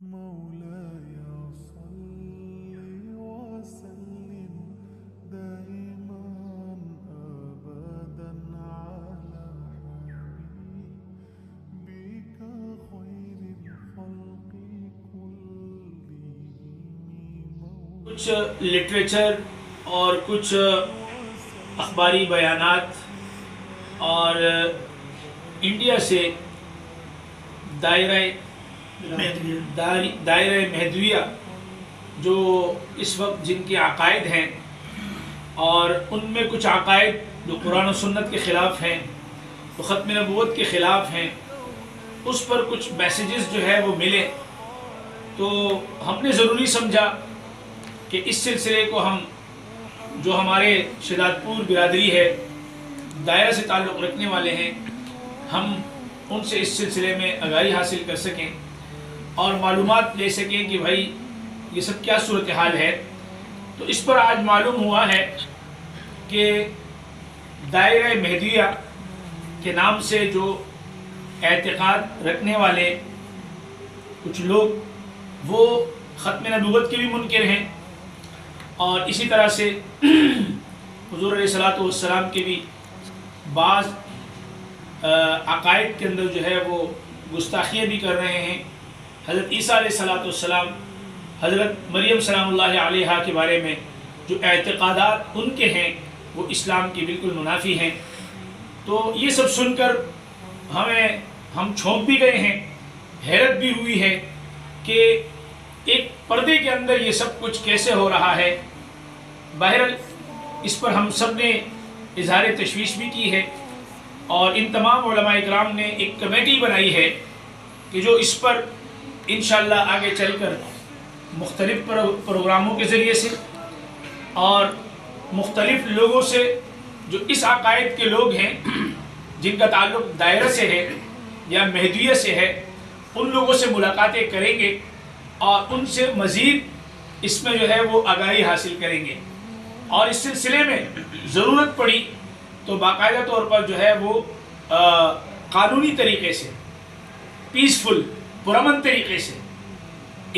مولاي صل وسلم دائما أبدا على حبيبك خير الخلق كلهم. کچھ لٹریچر اور کچھ اخباری بیانات اور انڈیا سے دائرہ مہدویہ جو اس وقت جن کے عقائد ہیں اور ان میں کچھ عقائد جو قرآن و سنت کے خلاف ہیں، تو ختم نبوت کے خلاف ہیں، اس پر کچھ میسیجز جو ہے وہ ملے، تو ہم نے ضروری سمجھا کہ اس سلسلے کو ہم جو ہمارے شہزاد پور برادری ہے، دائرہ سے تعلق رکھنے والے ہیں، ہم ان سے اس سلسلے میں آگاہی حاصل کر سکیں اور معلومات لے سکیں کہ بھائی یہ سب کیا صورتحال ہے. تو اس پر آج معلوم ہوا ہے کہ دائرہ مہدویہ کے نام سے جو اعتقاد رکھنے والے کچھ لوگ وہ ختم نبوت کے بھی منکر ہیں، اور اسی طرح سے حضور علیہ السلام کے بھی بعض عقائد کے اندر جو ہے وہ گستاخیاں بھی کر رہے ہیں. حضرت عیسیٰ علیہ السلام، حضرت مریم سلام اللہ علیہا کے بارے میں جو اعتقادات ان کے ہیں وہ اسلام کے بالکل منافی ہیں. تو یہ سب سن کر ہم چھونک بھی گئے ہیں، حیرت بھی ہوئی ہے کہ ایک پردے کے اندر یہ سب کچھ کیسے ہو رہا ہے. بہرحال اس پر ہم سب نے اظہار تشویش بھی کی ہے، اور ان تمام علماء اکرام نے ایک کمیٹی بنائی ہے کہ جو اس پر انشاءاللہ آگے چل کر مختلف پروگراموں کے ذریعے سے اور مختلف لوگوں سے جو اس عقائد کے لوگ ہیں جن کا تعلق دائرہ سے ہے یا مہدویہ سے ہے، ان لوگوں سے ملاقاتیں کریں گے اور ان سے مزید اس میں جو ہے وہ آگاہی حاصل کریں گے. اور اس سلسلے میں ضرورت پڑی تو باقاعدہ طور پر جو ہے وہ قانونی طریقے سے، پیسفل، پرامن طریقے سے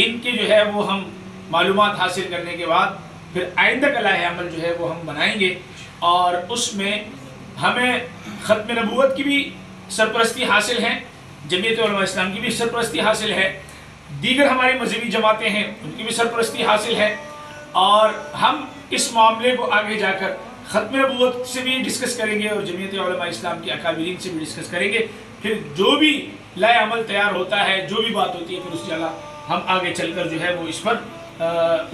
ان کے جو ہے وہ ہم معلومات حاصل کرنے کے بعد پھر آئندہ کا لائحہ عمل جو ہے وہ ہم بنائیں گے، اور اس میں ہمیں ختم نبوت کی بھی سرپرستی حاصل ہے، جمعیت علماء اسلام کی بھی سرپرستی حاصل ہے، دیگر ہماری مذہبی جماعتیں ہیں ان کی بھی سرپرستی حاصل ہے، اور ہم اس معاملے کو آگے جا کر ختم نبوت سے بھی ڈسکس کریں گے اور جمعیت علماء اسلام کی اکابرین سے بھی ڈسکس کریں گے. پھر جو بھی لائحہ عمل تیار ہوتا ہے، جو بھی بات ہوتی ہے، پھر اس جگہ ہم آگے چل کر جو ہے وہ اس پر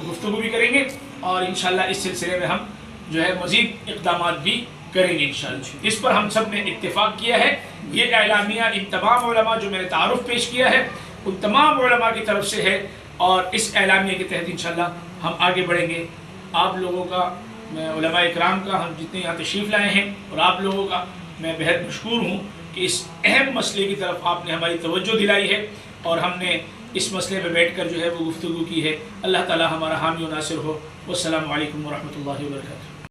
گفتگو بھی کریں گے، اور انشاءاللہ اس سلسلے میں ہم جو ہے مزید اقدامات بھی کریں گے انشاءاللہ. اس پر ہم سب نے اتفاق کیا ہے. یہ اعلامیہ ان تمام علماء جو میں نے تعارف پیش کیا ہے ان تمام علماء کی طرف سے ہے، اور اس اعلامیہ کے تحت انشاءاللہ ہم آگے بڑھیں گے. آپ لوگوں کا، میں علماء اکرام کا، ہم جتنے یہاں تشریف لائے ہیں، اور آپ لوگوں کا میں بہت مشکور ہوں کہ اس اہم مسئلے کی طرف آپ نے ہماری توجہ دلائی ہے اور ہم نے اس مسئلے پہ بیٹھ کر جو ہے وہ گفتگو کی ہے. اللہ تعالی ہمارا حامی و ناصر ہو. والسلام علیکم ورحمۃ اللہ وبرکاتہ.